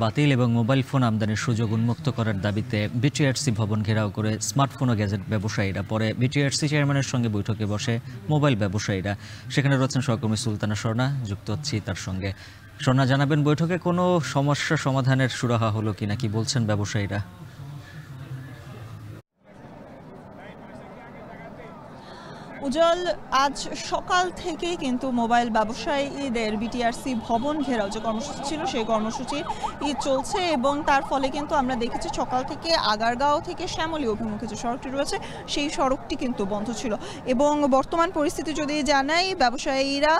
বাতিল এবং mobile phone আমদানির সুযোগ উন্মুক্ত করার দাবিতে বিটিআরসি ভবন ঘেরাও করে স্মার্টফোন ও গ্যাজেট ব্যবসায়ীরা। পরে বিটিআরসি চেয়ারম্যানের সঙ্গে বৈঠকে বসে মোবাইল ব্যবসায়ীরা। সেখানে রয়েছেন সহকর্মী সুলতানা স্বর্ণা, যুক্ত হচ্ছি তার সঙ্গে। স্বর্ণা, জানাবেন বৈঠকে কোনো সমস্যা সমাধানের সুরাহা হলো কিনা, কি বলছেন ব্যবসায়ীরা? উজ্জ্বল, আজ সকাল থেকে কিন্তু মোবাইল ব্যবসায়ীদের বিটিআরসি ভবন ঘেরাও যে কর্মসূচি ছিল সেই কর্মসূচি চলছে এবং তার ফলে কিন্তু আমরা দেখেছি সকাল থেকে আগারগাঁও থেকে শ্যামলী অভিমুখে যে সড়কটি রয়েছে সেই সড়কটি কিন্তু বন্ধ ছিল। এবং বর্তমান পরিস্থিতি যদি জানাই, ব্যবসায়ীরা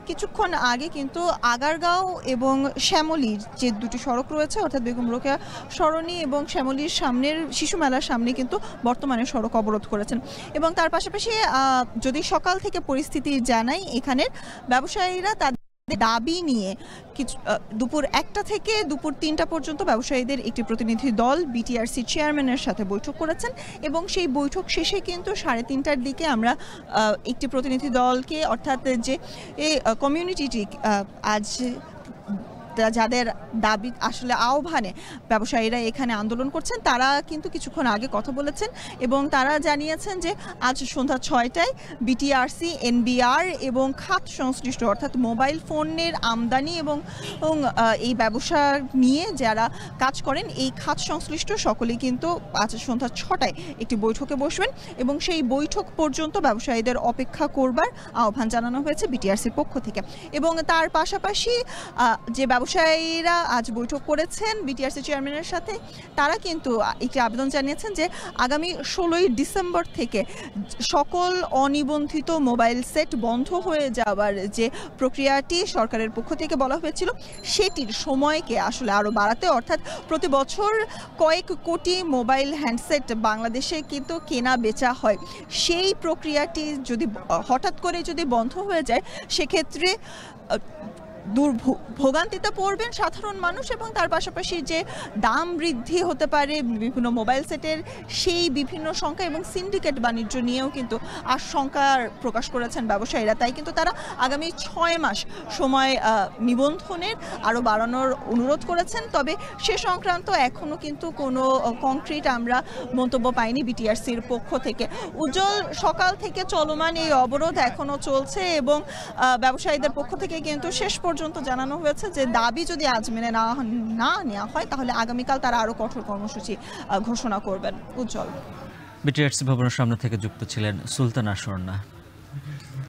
কিছুক্ষণ আগে কিন্তু আগারগাঁও এবং শ্যামলীর যে দুটি সড়ক রয়েছে অর্থাৎ বেগম রোকেয়া সরণি এবং শ্যামলীর সামনের শিশু মেলার সামনে কিন্তু বর্তমানে সড়ক অবরোধ করেছেন। এবং তার পাশাপাশি যদি সকাল থেকে পরিস্থিতি জানাই, এখানের ব্যবসায়ীরা তাদের দাবি নিয়ে কিছু দুপুর 1টা থেকে দুপুর 3টা পর্যন্ত ব্যবসায়ীদের একটি প্রতিনিধি দল বিটিআরসি চেয়ারম্যানের সাথে বৈঠক করেছেন এবং সেই বৈঠক শেষে কিন্তু 3:30টার দিকে আমরা একটি প্রতিনিধি দলকে, অর্থাৎ যে এই কমিউনিটিটি আজ যাদের দাবি আসলে আহ্বানে ব্যবসায়ীরা এখানে আন্দোলন করছেন, তারা কিন্তু কিছুক্ষণ আগে কথা বলেছেন এবং তারা জানিয়েছেন যে আজ সন্ধ্যা 6টায় বিটিআরসি, এনবিআর এবং খাত সংশ্লিষ্ট অর্থাৎ মোবাইল ফোনের আমদানি এবং এই ব্যবসা নিয়ে যারা কাজ করেন এই খাত সংশ্লিষ্ট সকলেই কিন্তু আজ সন্ধ্যা 6টায় একটি বৈঠকে বসবেন এবং সেই বৈঠক পর্যন্ত ব্যবসায়ীদের অপেক্ষা করবার আহ্বান জানানো হয়েছে বিটিআরসির পক্ষ থেকে। এবং তার পাশাপাশি যে ব্যবসায়ীরা আজ বৈঠক করেছেন বিটিআরসি চেয়ারম্যানের সাথে, তারা কিন্তু একটি আবেদন জানিয়েছেন যে আগামী 16ই ডিসেম্বর থেকে সকল অনিবন্ধিত মোবাইল সেট বন্ধ হয়ে যাওয়ার যে প্রক্রিয়াটি সরকারের পক্ষ থেকে বলা হয়েছিল সেটির সময়কে আসলে আরও বাড়াতে, অর্থাৎ প্রতি বছর কয়েক কোটি মোবাইল হ্যান্ডসেট বাংলাদেশে কিন্তু কেনা বেচা হয়, সেই প্রক্রিয়াটি যদি হঠাৎ করে যদি বন্ধ হয়ে যায় সেক্ষেত্রে ভোগান্তিতে পড়বেন সাধারণ মানুষ এবং তার পাশাপাশি যে দাম বৃদ্ধি হতে পারে বিভিন্ন মোবাইল সেটের, সেই বিভিন্ন সংখ্যা এবং সিন্ডিকেট বাণিজ্য নিয়েও কিন্তু আশঙ্কা প্রকাশ করেছেন ব্যবসায়ীরা। তাই কিন্তু তারা আগামী 6 মাস সময় নিবন্ধনের আরও বাড়ানোর অনুরোধ করেছেন। তবে সে সংক্রান্ত এখনও কিন্তু কোনো কংক্রিট আমরা মন্তব্য পাইনি বিটিআরসির পক্ষ থেকে। উজ্জ্বল, সকাল থেকে চলমান এই অবরোধ এখনও চলছে এবং ব্যবসায়ীদের পক্ষ থেকে কিন্তু শেষ পর্যন্ত জানানো হয়েছে যে দাবি যদি আজ মেনে না নেওয়া হয় তাহলে আগামীকাল তারা আরো কঠোর কর্মসূচি ঘোষণা করবেন। উজ্জ্বল, বিটিআরসি ভবনের সামনে থেকে যুক্ত ছিলেন সুলতানা স্বর্ণা।